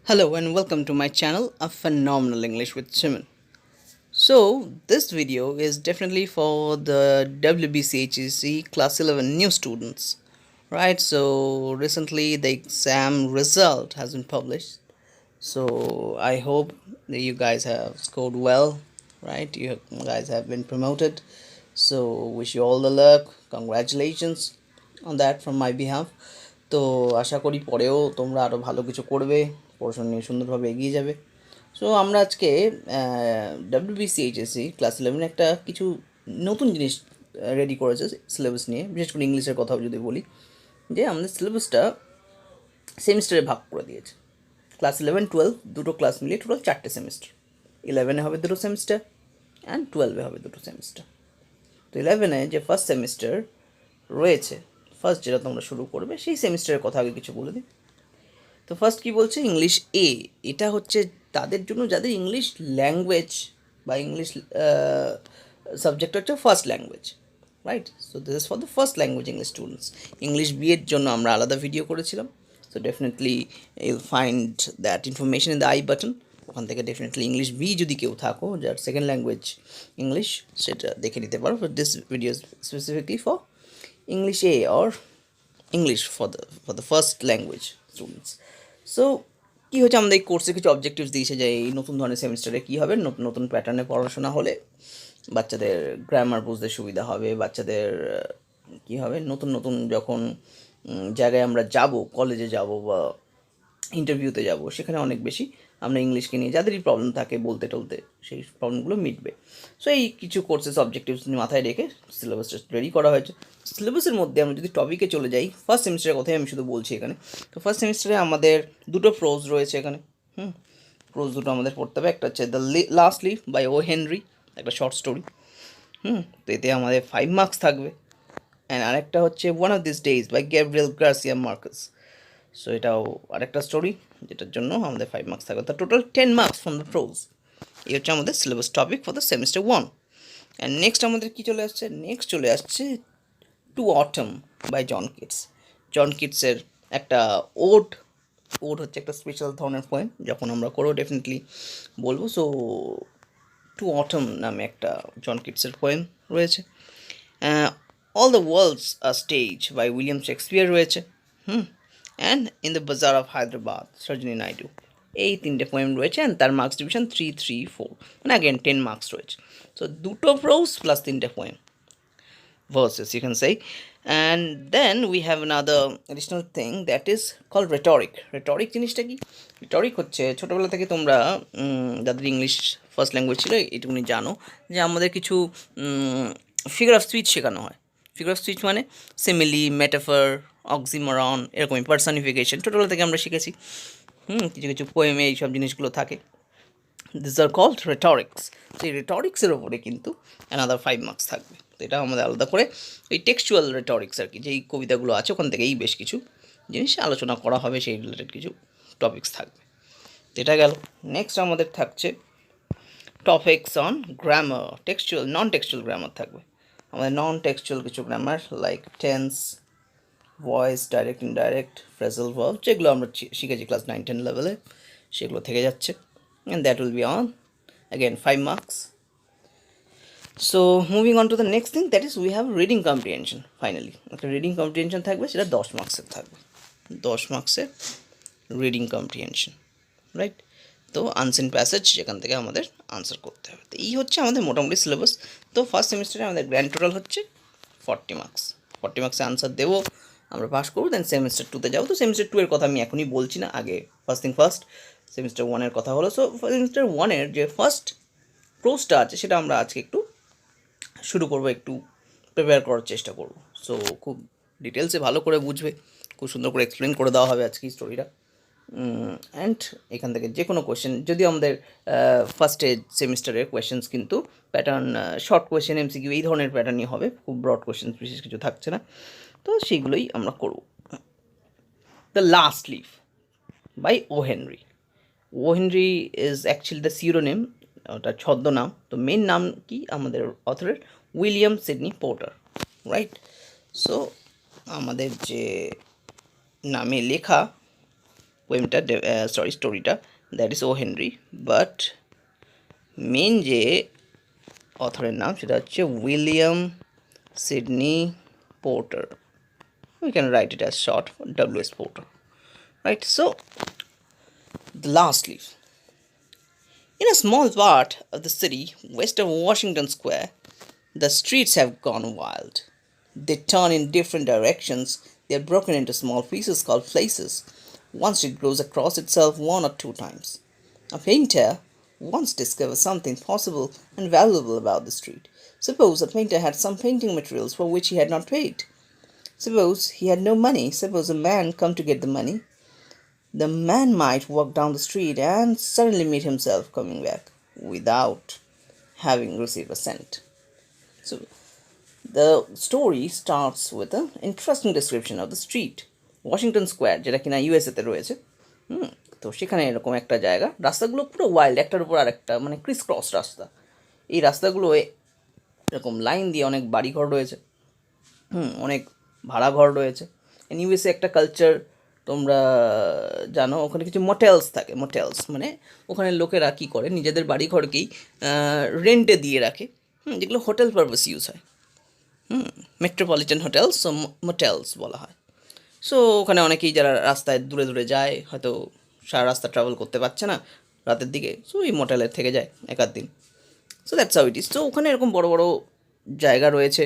Hello and welcome to my channel, A Phenomenal English with Sem1. So this video is definitely for the Wbchse class 11 new students, right? So recently the exam result has been published. So I hope that you guys have scored well, right? You guys have been promoted. So wish you all the luck. Congratulations on that from my behalf. তো আশা করি পরেও তোমরা আরও ভালো কিছু করবে, পড়াশোনা নিয়ে সুন্দরভাবে এগিয়ে যাবে। সো আমরা আজকে WBCHSC ক্লাস 11 একটা কিছু নতুন জিনিস রেডি করেছে সিলেবাস নিয়ে, বিশেষ করে ইংলিশের কথা যদি বলি, যে আমাদের সিলেবাসটা সেমিস্টারে ভাগ করে দিয়েছে। ক্লাস 11-12 দুটো ক্লাস মিলিয়ে টোটাল 4টে সেমিস্টার। 11-এ হবে দুটো সেমিস্টার অ্যান্ড 12-এ হবে দুটো সেমিস্টার। তো 11-এ যে ফার্স্ট সেমিস্টার রয়েছে, ফার্স্ট যেটা তোমরা শুরু করবে সেই সেমিস্টারের কথা আগে কিছু বলে দিই। তো ফার্স্ট কী বলছে, ইংলিশ এ। এটা হচ্ছে তাদের জন্য যাদের ইংলিশ ল্যাঙ্গুয়েজ বা ইংলিশ সাবজেক্ট হচ্ছে first language, right? So this is for the first language English students. English B এর জন্য আমরা আলাদা ভিডিও করেছিলাম। So definitely you'll find that information in the I button. ওখান থেকে ডেফিনেটলি ইংলিশ বি যদি কেউ থাকো যার সেকেন্ড ল্যাঙ্গুয়েজ ইংলিশ, সেটা দেখে নিতে পারো। This video specifically for English A or English for the first language students. So কী হচ্ছে, আমাদের এই কোর্সে কিছু অবজেক্টিভস দিয়েছে যে এই নতুন ধরনের সেমিস্টারে কী হবে, নতুন নতুন প্যাটার্নে পড়াশোনা হলে বাচ্চাদের গ্রামার বুঝতে সুবিধা হবে, বাচ্চাদের কী হবে, নতুন নতুন যখন জায়গায় আমরা যাব, কলেজে যাব বা ইন্টারভিউতে যাব, সেখানে অনেক বেশি আমরা ইংলিশকে নিয়ে যাদেরই প্রবলেম থাকে বলতে টলতে, সেই প্রবলেমগুলো মিটবে। সো এই কিছু কোর্সেস অবজেক্টিভস মাথায় রেখে সিলেবাসটা রেডি করা হয়েছে। সিলেবাসের মধ্যে আমরা যদি টপিকে চলে যাই, ফার্স্ট সেমিস্টারের কথাই আমি শুধু বলছি এখানে। তো ফার্স্ট সেমিস্টারে আমাদের দুটো প্রোজ রয়েছে এখানে। প্রোজ দুটো আমাদের পড়তে হবে। একটা হচ্ছে the last leaf by O Henry, একটা শর্ট স্টোরি। তো এতে আমাদের 5 মার্কস থাকবে। অ্যান্ড আরেকটা হচ্ছে one of these days by Gabriel Garcia Marquez. So এটাও আরেকটা স্টোরি, যেটার জন্য আমাদের 5 মার্কস থাকবে। তো total 10 marks from the prose. এই হচ্ছে আমাদের syllabus topic for the semester 1। And next আমাদের কী চলে আসছে, নেক্সট চলে আসছে to autumn by John Keats. John কিটসের একটা ওড হচ্ছে একটা স্পেশাল ধরনের পোয়েম, যখন আমরা করবো ডেফিনেটলি বলবো। সো টু অটম নামে একটা জন কিটসের পোয়েম রয়েছে। All the world's a stage by William Shakespeare রয়েছে। And in the bazaar of Hyderabad Sarojini Naidu. এই তিনটে পোয়েম রয়েছে। অ্যান্ড তার মার্কস ডিভিশন 3, 3, 4, মানে অ্যাগেন 10 মার্কস রয়েছে। সো দুটো প্রোজ প্লাস তিনটে poem, verses you can say. And then we have another additional thing that is called rhetoric জিনিসটা কি? রেটরিক হচ্ছে, ছোটোবেলা থেকে তোমরা যাদের ইংলিশ ফার্স্ট ল্যাঙ্গুয়েজ ছিল এটুকুনি জানো যে আমাদের কিছু ফিগার অফ স্পিচ শেখানো হয়। ফিগার অফ স্পিচ মানে সিমিলি, মেটাফার, অক্সিমরন, এরকমই পার্সনিফিকেশন ছোটোবেলা থেকে আমরা শিখেছি। কিছু কিছু পোয়েমে এইসব জিনিসগুলো থাকে। This are called rhetorics. সেই রেটরিক্সের ওপরে কিন্তু অ্যানাদার 5 মার্কস থাকবে। তো এটা আমাদের আলাদা করে এই টেক্সচুয়াল রেটরিক্স আর কি, যেই কবিতাগুলো আছে ওখান থেকেই বেশ কিছু জিনিস আলোচনা করা হবে, সেই রিলেটেড কিছু টপিক্স থাকবে। তো এটা গেল। নেক্সট আমাদের থাকছে topics on grammar, textual non textual grammar থাকবে। আমাদের নন টেক্সচুয়াল কিছু grammar like tense, voice, direct indirect, phrasal verb, যেগুলো আমরা শিখেছি ক্লাস 9-10 লেভেলে, সেগুলো থেকে যাচ্ছে। And that will be on again 5 marks. So moving on to the next thing, that is we have reading comprehension. Finally একটা reading comprehension থাকবে, সেটা 10 মার্কসের থাকবে। 10 মার্কসের রিডিং কম্প্রিহেনশন, রাইট? তো আনসিন প্যাসেজ, যেখান থেকে আমাদের আনসার করতে হবে। তো এই হচ্ছে আমাদের মোটামুটি সিলেবাস। তো ফার্স্ট সেমিস্টারে আমাদের গ্র্যান্ড টোটাল হচ্ছে 40 মার্কস। 40 মার্কসে আনসার দেবো, আমরা পাস করবো। দেন সেমিস্টার 2-তে যাবো। তো সেমিস্টার 2 এর কথা আমি এখনই বলছি না, আগে ফার্স্ট থিং ফার্স্ট সেমিস্টার 1-এর কথা হলো। সো সেমিস্টার 1-এর যে ফার্স্ট প্রোজটা আছে সেটা আমরা আজকে একটু শুরু করবো, একটু প্রিপেয়ার করার চেষ্টা করবো। সো খুব ডিটেলসে ভালো করে বুঝবে, খুব সুন্দর করে এক্সপ্লেন করে দেওয়া হবে আজকে স্টোরিটা। অ্যান্ড এখান থেকে যে কোনো কোয়েশ্চেন, যদি আমাদের ফার্স্টে সেমিস্টারের কোয়েশ্চেন্স কিন্তু প্যাটার্ন শর্ট কোয়েশ্চেন, এমসিকিউ এই ধরনের প্যাটার্নই হবে, খুব ব্রড কোয়েশ্চেন বিশেষ কিছু থাকছে না। তো সেইগুলোই আমরা করব। The last leaf by O Henry. O Henry is actually the surname, ওটা ছদ্মনাম। তো মেন নাম কি আমাদের অথরের? William Sidney Porter, right? So আমাদের যে নামে লেখা পোয়েমটা স্টোরিটা, that is O Henry. But main যে অথরের নাম সেটা হচ্ছে William Sidney Porter. We can write it as short for W.S. Porter. Right, so the last leaf. In a small part of the city west of Washington Square, the streets have gone wild. They turn in different directions. They are broken into small pieces called places. One street grows across itself one or two times. A painter once discovered something possible and valuable about the street. Suppose a painter had some painting materials for which he had not paid. Suppose he had no money. Suppose a man come to get the money. The man might walk down the street and suddenly meet himself coming back without having received a cent. So the story starts with an interesting description of the street. Washington square, যেটা কিনা ইউএসএতে রয়েছে। তো সেখানে এরকম একটা জায়গা, রাস্তাগুলো পুরো ওয়াইল্ড, একটার উপর আর একটা, মানে ক্রিস ক্রস রাস্তা। এই রাস্তাগুলোয় এরকম লাইন দিয়ে অনেক বাড়িঘর রয়েছে, অনেক ভাড়া ঘর রয়েছে। ইউএসএ একটা কালচার তোমরা জানো, ওখানে কিছু মোটেলস থাকে। মোটেলস মানে ওখানে লোকেরা কী করে, নিজেদের বাড়িঘরকেই রেন্টে দিয়ে রাখে, যেগুলো হোটেল পারপাস ইউজ হয়। মেট্রোপলিটন হোটেলস ও মোটেলস বলা হয়। সো ওখানে অনেকেই যারা রাস্তায় দূরে দূরে যায়, হয়তো সারা রাস্তা ট্রাভেল করতে পারছে না রাতের দিকে, সো এই মোটেলের থেকে যায় এক আধ দিন। So that's how it is. তো ওখানে এরকম বড় বড় জায়গা রয়েছে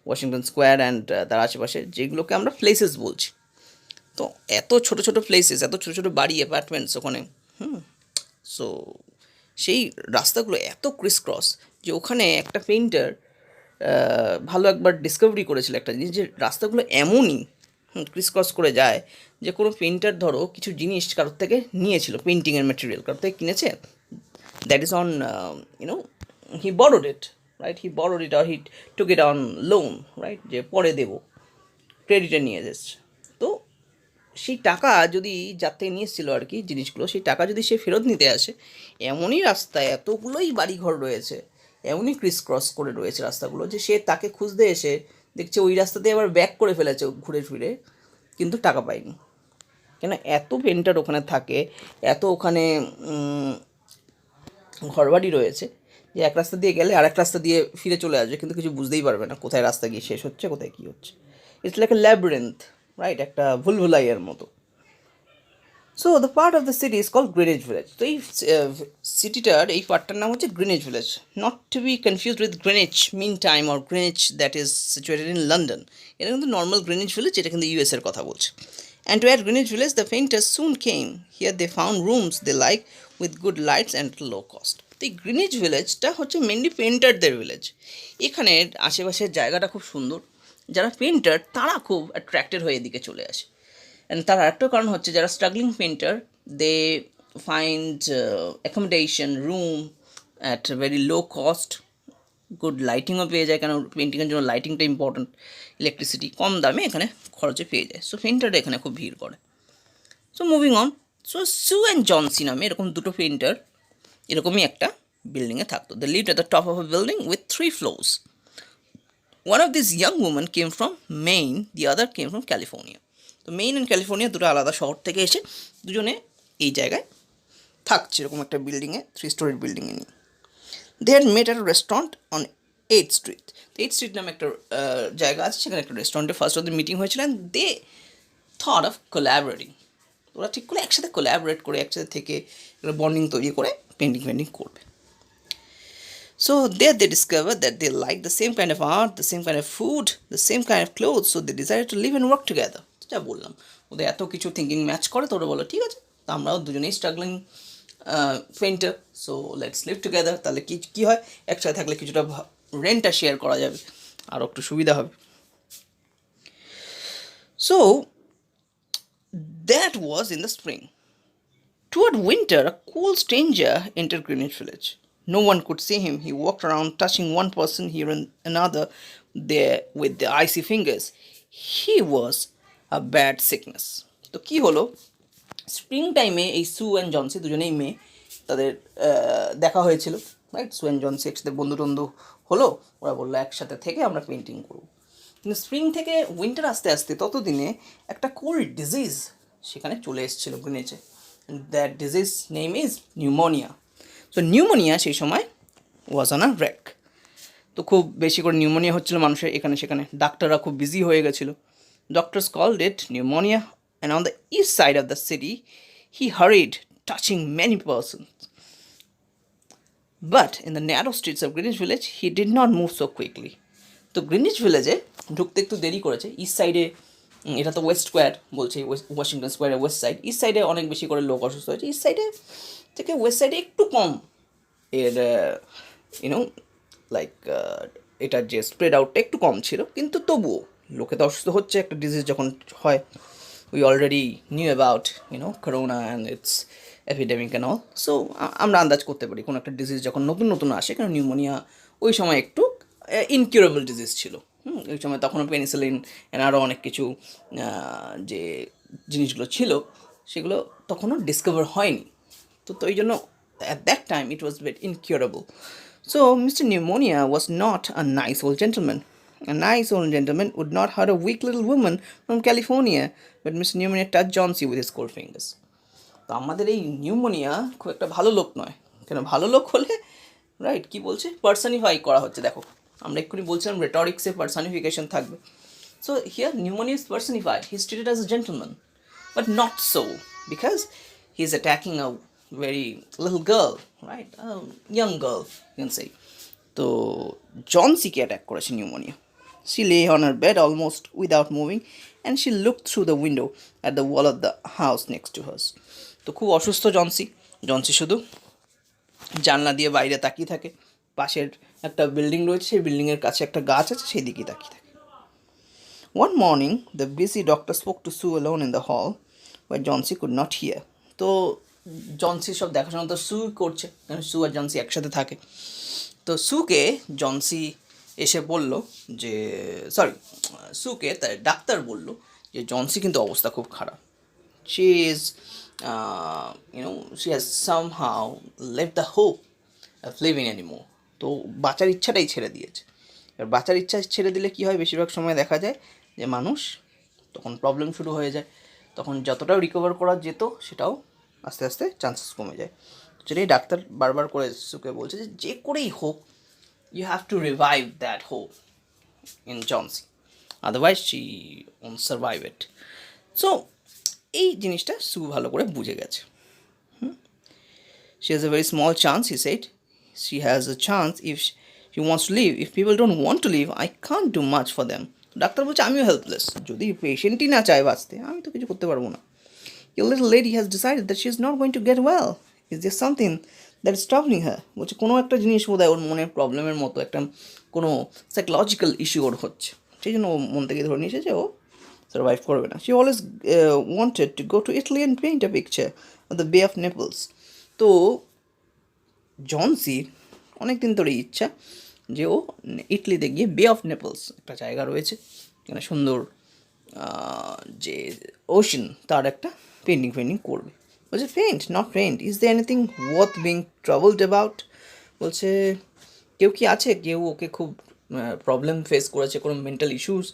ওয়াশিংটন স্কোয়ার অ্যান্ড তার আশেপাশে, যেগুলোকে আমরা প্লেসেস বলছি। তো এত ছোট ছোট প্লেসেস, এত ছোট ছোট বাড়ি, অ্যাপার্টমেন্টস ওখানে। সো সেই রাস্তাগুলো এত ক্রিস ক্রস যে ওখানে একটা পেইন্টার ভালো একবার ডিসকভারি করেছিল একটা জিনিস, যে রাস্তাগুলো এমনই ক্রিস ক্রস করে যায় যে কোনো পেইন্টার ধরো কিছু জিনিস কারোর থেকে নিয়েছিল, পেইন্টিংয়ের ম্যাটেরিয়াল কারোর থেকে কিনেছে, that is on you know he borrowed it, right, he borrowed it আর he took it on loan, right, যে পরে দেবো, ক্রেডিটে নিয়ে এসেছে। তো সেই টাকা যদি যার থেকে নিয়ে এসেছিলো আর কি জিনিসগুলো, সেই টাকা যদি সে ফেরত নিতে আসে, এমনই রাস্তায় এতগুলোই বাড়িঘর রয়েছে, এমনই ক্রিস ক্রস করে রয়েছে রাস্তাগুলো, যে সে তাকে খুঁজতে এসে দেখছে ওই রাস্তাতে আবার ব্যাক করে ফেলেছে ঘুরে ফিরে, কিন্তু টাকা পায়নি। কেন, এত পেন্টার ওখানে থাকে, এত ওখানে ঘরবাড়ি রয়েছে, যে এক রাস্তা দিয়ে গেলে আর এক রাস্তা দিয়ে ফিরে চলে আসবে, কিন্তু কিছু বুঝতেই পারবে না কোথায় রাস্তা গিয়ে শেষ হচ্ছে, কোথায় কী হচ্ছে। It's like a labyrinth, right, একটা ভুলভুলাইয়ের মতো। So the part of the city is called Greenwich Village. তো এই সিটিটার এই পার্টটার নাম হচ্ছে Greenwich Village, not to be confused with Greenwich Mean Time or Greenwich that is situated in London. এটা কিন্তু নর্মাল গ্রিনিচ ভিলেজ, এটা কিন্তু ইউএসের কথা বলছে। And to add Greenwich Village, the painters soon came. Here they found rooms they like with good lights and low cost. তো এই Greenidge ভিলেজটা হচ্ছে মেনলি পেন্টারদের ভিলেজ। এখানে আশেপাশের জায়গাটা খুব সুন্দর, যারা পেন্টার তারা খুব অ্যাট্রাক্টেড হয়ে এদিকে চলে আসে। অ্যান্ড তার আরেকটা কারণ হচ্ছে যারা struggling painter, they find accommodation room at very low cost, good লাইটিংও পেয়ে যায়, কেন পেন্টিংয়ের জন্য লাইটিংটা ইম্পর্ট্যান্ট, ইলেকট্রিসিটি কম দামে এখানে খরচে পেয়ে যায়। সো পেন্টাররা এখানে খুব ভিড় করে। So moving on, so Sue and Johnsy নামে এরকম দুটো পেন্টার এরকমই একটা বিল্ডিংয়ে থাকতো। They lived at the top of a building with 3 floors. One of these young women came from Maine, the other came from California. তো main and California দুটো আলাদা শহর থেকে এসে দুজনে এই জায়গায় থাকছে এরকম একটা বিল্ডিংয়ে, 3 story বিল্ডিংয়ে নিয়ে। They had met at restaurant on 8th Street। তো 8th Street নামে একটা জায়গা আছে, সেখানে একটা রেস্টুরেন্টে ফার্স্ট ওদের মিটিং হয়েছিল, and they thought of collaborating. ওরা ঠিক করে একসাথে কোলাবোরেট করে, একসাথে থেকে বন্ডিং তৈরি করে পেন্টিং করবে। So there they discovered that they liked the same kind of art, the same kind of food, the same kind of clothes, so they decided to live and work together. যা বললাম, ওদের এত কিছু thinking match করে, তো ওরা বলো ঠিক আছে, তো আমরাও দুজনেই struggling painter, so let's live together. তাহলে কী হয়, একসাথে থাকলে কিছুটা রেন্টটা শেয়ার করা যাবে, আরও একটু সুবিধা হবে। So that was in the spring. Toward winter, a cool stranger entered Greenwich Village. No one could see him. He walked around, touching one person here and another there with the icy fingers. He was a bad sickness. তো কী হলো, spring টাইমে এই সু and Johnsy দুজনেই মেয়ে, তাদের দেখা হয়েছিল, রাইট। সু অ্যান্ড জনসি একসাথে বন্ধু হলো, ওরা বললো একসাথে থেকে আমরা পেন্টিং করব। কিন্তু স্প্রিং থেকে উইন্টার আসতে আসতে ততদিনে একটা কোল্ড ডিজিজ সেখানে চলে এসেছিল গ্রিনিচে। That disease name is pneumonia. So pneumonia সেই সময় ওয়াজ অন আ র্যাক। তো খুব বেশি করে নিউমোনিয়া হচ্ছিল মানুষের এখানে সেখানে, ডাক্তাররা খুব বিজি হয়ে গেছিলো। Doctors called it pneumonia, and on the east side of the city he hurried, touching many persons. But in the narrow streets of Greenwich Village he did not move so quickly. তো Greenwich ভিলেজে ঢুকতে একটু দেরি করেছে। East সাইডে, এটা তো west square বলছে, ওয়াশিংটন স্কোয়ারের ওয়েস্ট সাইড, ইস্ট সাইডে অনেক বেশি করে লোক অসুস্থ হয়েছে। ইস্ট সাইডে থেকে ওয়েস্ট সাইডে একটু কম এর ইউনো লাইক এটার যে স্প্রেড আউটটা একটু কম ছিল, কিন্তু তবুও লোকে তো অসুস্থ হচ্ছে একটা ডিজিজ যখন হয়। We already new about corona and it's epidemic and all. So আমরা আন্দাজ করতে পারি কোনো একটা ডিজিজ যখন নতুন নতুন আসে, কারণ নিউমোনিয়া ওই সময় একটু ইনকিউরেবল ডিজিজ ছিল। ওই সময় তখনও পেনিসিলিন এন্ড আরও অনেক কিছু যে জিনিসগুলো ছিল সেগুলো তখনও ডিসকভার হয়নি। তো এই জন্য at that time it was very incurable. So Mr. Pneumonia was not a nice old gentleman. A nice old gentleman would not hurt a weak little woman from California, but Mr. Pneumonia touched Johnsy with his cold fingers. তো আমাদের এই pneumonia খুব একটা ভালো লোক নয়। কেন ভালো লোক হলে রাইট কী বলছে, পার্সনিফাই করা হচ্ছে। দেখো আমরা এক্ষুনি বলছিলাম রেটরিক্সে পার্সনিফিকেশন থাকবে। So here pneumonia is personified, he is treated as a gentleman, but not so, because he is attacking a very little girl, right? A young girl, you can say. তো জনসিকে attack করেছে pneumonia. She lay on her bed almost without moving, and she looked through the window at the wall of the house next to hers. তো খুব অসুস্থ Johnsy শুধু জানলা দিয়ে বাইরে তাকিয়ে থাকে। পাশের একটা বিল্ডিং রয়েছে, সেই বিল্ডিংয়ের কাছে একটা গাছ আছে, সেই দিকেই তাকিয়ে থাকে। One morning, the busy doctor spoke to Sue alone in the hall, where Johnsy could not hear. তো জনসি সব দেখাশোনা তো সু করছে, কারণ সু আর জনসি একসাথে থাকে। তো সুকে জনসি এসে বলল যে সুকে তার ডাক্তার বলল যে জনসি কিন্তু অবস্থা খুব খারাপ। She is she has somehow left the hope of living anymore. তো বাঁচার ইচ্ছাটাই ছেড়ে দিয়েছে। এবার বাঁচার ইচ্ছা ছেড়ে দিলে কী হয়, বেশিরভাগ সময় দেখা যায় যে মানুষ তখন প্রবলেম শুরু হয়ে যায়, তখন যতটাও রিকভার করা যেত সেটাও আস্তে আস্তে চান্সেস কমে যায়। যেটাই ডাক্তার বারবার করে সুকে বলছে যে করেই হোক you have to revive that hope in Johnsy, otherwise she won't survive it. So এই জিনিসটা সু ভালো করে বুঝে গেছে। She has a very small chance, he said, she has a chance if she wants to live, if people don't want to live I can't do much for them. ডাক্তার বলছে আমিও helpless, যদি পেশেন্টই না চায় বাঁচতে আমি তো কিছু করতে পারবো না। Your little lady has decided that she is not going to get well. Is there something that is troubling her? বলছে কোনো একটা জিনিস বোধহয় ওর মনের প্রবলেমের মতো, একটা কোনো সাইকোলজিক্যাল ইস্যু ওর হচ্ছে, সেই জন্য ও মন থেকে ধরে নিয়েছে যে ও সার্ভাইভ করবে না। She always wanted to go to Italy and paint a picture of the Bay of Naples. তো জনসির অনেক দিন ধরে ইচ্ছা যে ও ইটালিতে গিয়ে বে অফ নেপলস একটা জায়গা রয়েছে, এখানে সুন্দর যে ওশান, তার একটা পেন্টিং করবে। বলছে paint, not paint, is there anything worth being travelled about? বলছে কেউ কি আছে, কেউ ওকে খুব প্রবলেম ফেস করেছে, কোনো মেন্টাল ইস্যুস,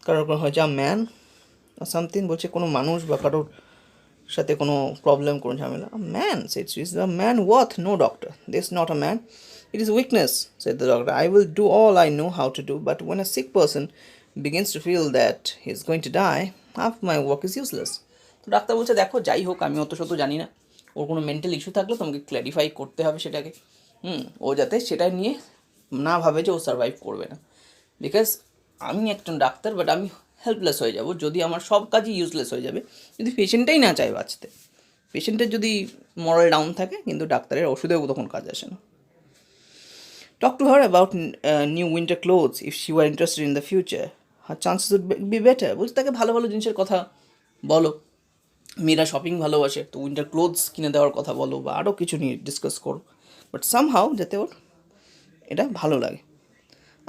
কারোর কোনো হয়তো ম্যান সামথিং, বলছে কোনো মানুষ বা কারোর সাথে কোনো প্রবলেম, কোনো ঝামেলা। Man, sets is the man worth? No doctor, this not a man, it is weakness, said the doctor. I will do all I know how to do, but when a sick person begins to feel that he is going to die, half my work is useless. তো doctor বলছে দেখো যাই হোক আমি অত শত জানি না, ওর কোনো মেন্টাল ইস্যু থাকলে তোমাকে ক্ল্যারিফাই করতে হবে সেটাকে। ও যাতে সেটা নিয়ে না ভাবে যে ও সার্ভাইভ করবে না, বিকজ আমি একজন ডাক্তার, বাট আমি হেল্পলেস হয়ে যাব যদি আমার সব কাজই ইউজলেস হয়ে যাবে, যদি পেশেন্টটাই না চায় বাঁচতে। পেশেন্টের যদি মরাল ডাউন থাকে, কিন্তু ডাক্তারের ওষুধেও তখন কাজ আসে না। Talk to her about new winter clothes if she were interested in the future. Her chances would be better. বলছে তাকে ভালো ভালো জিনিসের কথা বলো, মেয়েরা শপিং ভালোবাসে, তো উইন্টার ক্লোথস কিনে দেওয়ার কথা বলো, বা আরও কিছু নিয়ে ডিসকাস করো, বাট সামহাউ যাতে ওর এটা ভালো লাগে।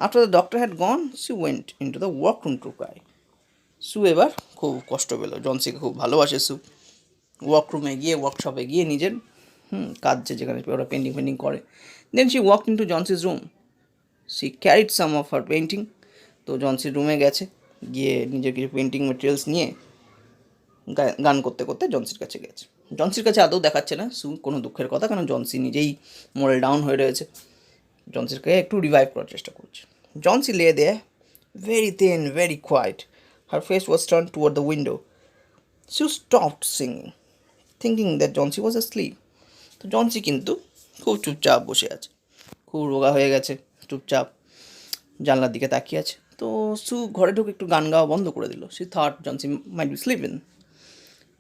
After the doctor had gone, she went in to the workroom to cry. Sue এবার খুব কষ্ট পেলো, জনসিকে খুব ভালোবাসে সু। ওয়ার্করুমে গিয়ে, ওয়ার্কশপে গিয়ে নিজের কাজ যেখানে ওরা পেন্টিং করে। Then she walked into Johnson's room. She carried some of her painting. তো জনসির রুমে গেছে, গিয়ে নিজের কিছু পেন্টিং ম্যাটেরিয়ালস নিয়ে গান করতে করতে জনসির কাছে গেছে। জনসির কাছে আদৌ দেখাচ্ছে না সু কোনো দুঃখের কথা, কারণ জনসি নিজেই মোরাল ডাউন হয়ে রয়েছে। জনসিরকে একটু রিভাইভ করার চেষ্টা করছে। জনসি লে দেয় very thin, very quiet. Her face was turned toward the window. Sue stopped singing, thinking that Johnsy was asleep. তো জনসি কিন্তু খুব চুপচাপ বসে আছে, খুব রোগা হয়ে গেছে, চুপচাপ জানলার দিকে তাকিয়ে আছে। তো সু ঘরে ঢুকে একটু গান গাওয়া বন্ধ করে দিল। She thought Johnsy might be sleeping.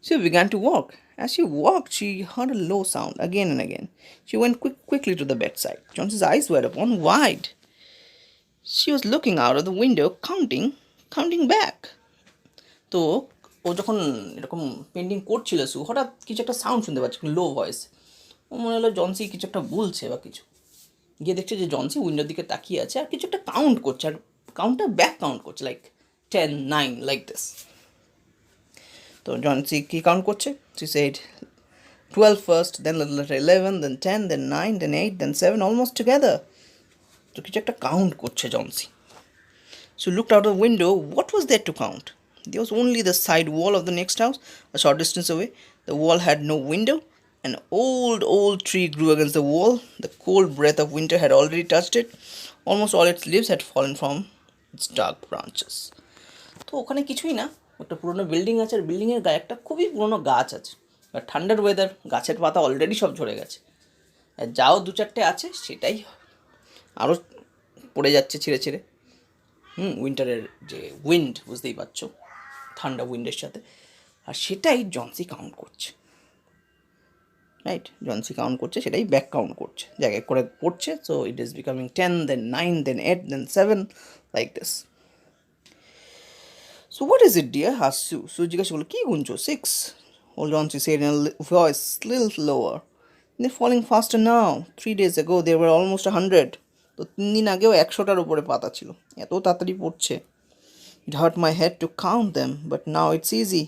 She began to walk. As she walked, she heard a low sound again and again. She went quickly to the bedside. Johnsy's eyes were open wide. She was looking out of the window, counting back. তো ও যখন এরকম painting করছিল সু হঠাৎ কিছু একটা sound শুনতে পাচ্ছে, লো ভয়েস। ও মনে হলো জনসি কিছু একটা বলছে বা কিছু। গিয়ে দেখছে যে জনসি উইন্ডোর দিকে তাকিয়ে আছে আর কিছু একটা কাউন্ট করছে, আর কাউন্টটা ব্যাক কাউন্ট করছে, লাইক 10, 9 লাইক দিস। তো জনসি কী কাউন্ট করছে? She said 12 first, then the letter 11, then 10, then 9, then 8, then 7, almost together. তো কিছু একটা কাউন্ট করছে Johnsy. So looked out of the window. What was there to count? There was only the side wall of the next house, a short distance away. The wall had no window. An old tree grew against the wall. The cold breath of winter had already touched it. Almost all its leaves had fallen from its dark branches. তো ওখানে কিছুই না, একটা পুরোনো building আছে, আর বিল্ডিংয়ের গায়ে একটা খুবই পুরোনো গাছ আছে। আর ঠান্ডার ওয়েদার, গাছের পাতা অলরেডি সব ঝরে গেছে, আর যাও দু চারটে আছে সেটাই আরও পড়ে যাচ্ছে ছিঁড়ে ছিঁড়ে। উইন্টারের যে উইন্ড, বুঝতেই পারছো, ঠান্ডা উইন্ডের সাথে, আর সেটাই জনসি কাউন্ট করছে। রাইট, জনসি কাউন্ট করছে, সেটাই ব্যাক কাউন্ট করছে, জায়গায় করে পড়ছে। So it is becoming 10, then 9, then 8, then 7, like this. So what is it dear? হাসু সু জিজ্ঞাসা করলো, কী গুনছো? 6, old Johnsy said in a voice little lower. They're falling faster now. 3 days ago there were almost 100. তো 3 দিন আগেও 100টার উপরে পাতা ছিল, এত তাড়াতাড়ি পড়ছে। It hurt my head to count them, but now it's easy.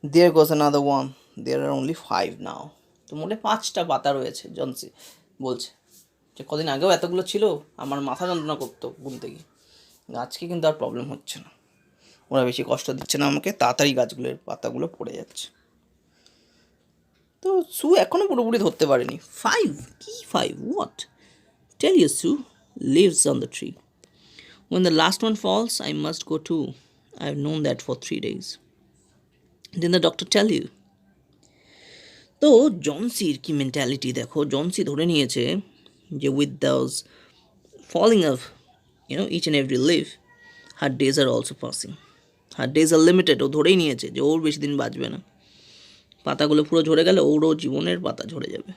There goes another one. There are only 5 now. তো মোটে 5টা পাতা রয়েছে। জনসি বলছে যে কদিন আগেও এতগুলো ছিল, আমার মাথা যন্ত্রণা করতো গুনতে গিয়ে, আজকে কিন্তু আর প্রবলেম হচ্ছে না, ওরা বেশি কষ্ট দিচ্ছে না আমাকে, তাড়াতাড়ি গাছগুলোর পাতাগুলো পড়ে যাচ্ছে। তো সু এখনও পুরোপুরি ধরতে পারেনি। 5? কি 5? What? Tell you, Sue, leaves on the tree. When the last one falls, I must go too. I've known that for 3 days. Didn't the doctor tell you? তো জনসির কি মেন্টালিটি দেখো, জনসি ধরে নিয়েছে যে with those falling of each and every leaf, her days are also passing. Her days are limited. ও ধরেই নিয়েছে যে ওর বেশি দিন বাঁচবে না, পাতাগুলো পুরো ঝরে গেলে ওরও জীবনের পাতা ঝরে যাবে।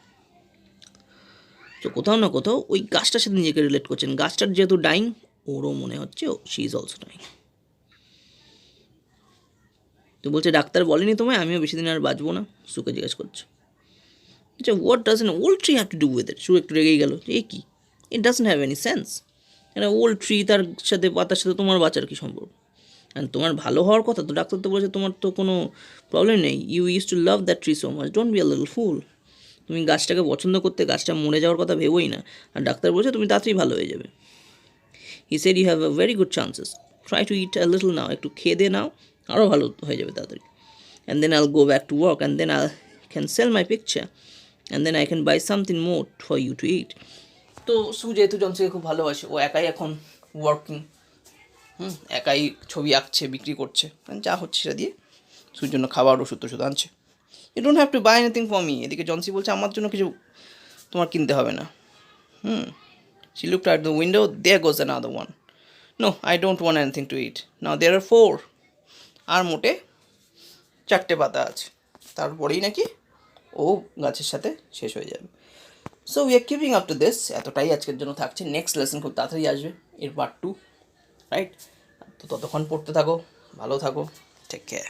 তো কোথাও না কোথাও ওই গাছটার সাথে নিজেকে রিলেট করছেন। গাছটার যেহেতু ডাইং, ওরও মনে হচ্ছে শি ইজ অলসো ডাইং। তো বলছে, ডাক্তার বলেনি তোমায় আমিও বেশি দিন আর বাঁচবো না? সুকে জিজ্ঞেস করছে। আচ্ছা, what does an old tree have to do with it? সু একটু রেগেই গেল, এ কি, it doesn't have any sense. কেন ওল্ড ট্রি, তার সাথে পাতার সাথে তোমার বাঁচার কী সম্পর্ক? অ্যান্ড তোমার ভালো হওয়ার কথা, তো ডাক্তার তো বলেছে তোমার তো কোনো প্রবলেম নেই। You use to love that tree so much, don't be a little fool. তুমি গাছটাকে পছন্দ করতে, গাছটা মরে যাওয়ার কথা ভেবোই না, আর ডাক্তার বলছে তুমি তাড়াতাড়ি ভালো হয়ে যাবে। He said you have a very good chances, try to eat a little now, একটু খেয়ে দিয়ে নাও, আরও ভালো হয়ে যাবে তাড়াতাড়ি। And then I'll go back to work, and then I can sell my picture, and then I can buy something more for you to eat. তো Sue যেহেতু জনসিকে খুব ভালোবাসে, ও একাই এখন ওয়ার্কিং, একাই ছবি আঁকছে, বিক্রি করছে, যা হচ্ছে সেটা দিয়ে সুর জন্য খাবার, ওষুধ টষুধ আনছে। You don't have to buy anything for me. এদিকে জনসি বলছে আমার জন্য কিছু তোমার কিনতে হবে না। She looked out the window. There goes another one. No, I don't want anything to eat. Now there are 4. আর মোটে 4টে পাতা আছে, তারপরেই নাকি ও গাছের সাথে শেষ হয়ে যাবে। So we are keeping up to this. এতটাই আজকের জন্য থাকছে। নেক্সট লেসন খুব তাড়াতাড়ি আসবে, এর পার্ট 2, রাইট? তো ততক্ষণ পড়তে থাকো, ভালো থাকো, টেক কেয়ার।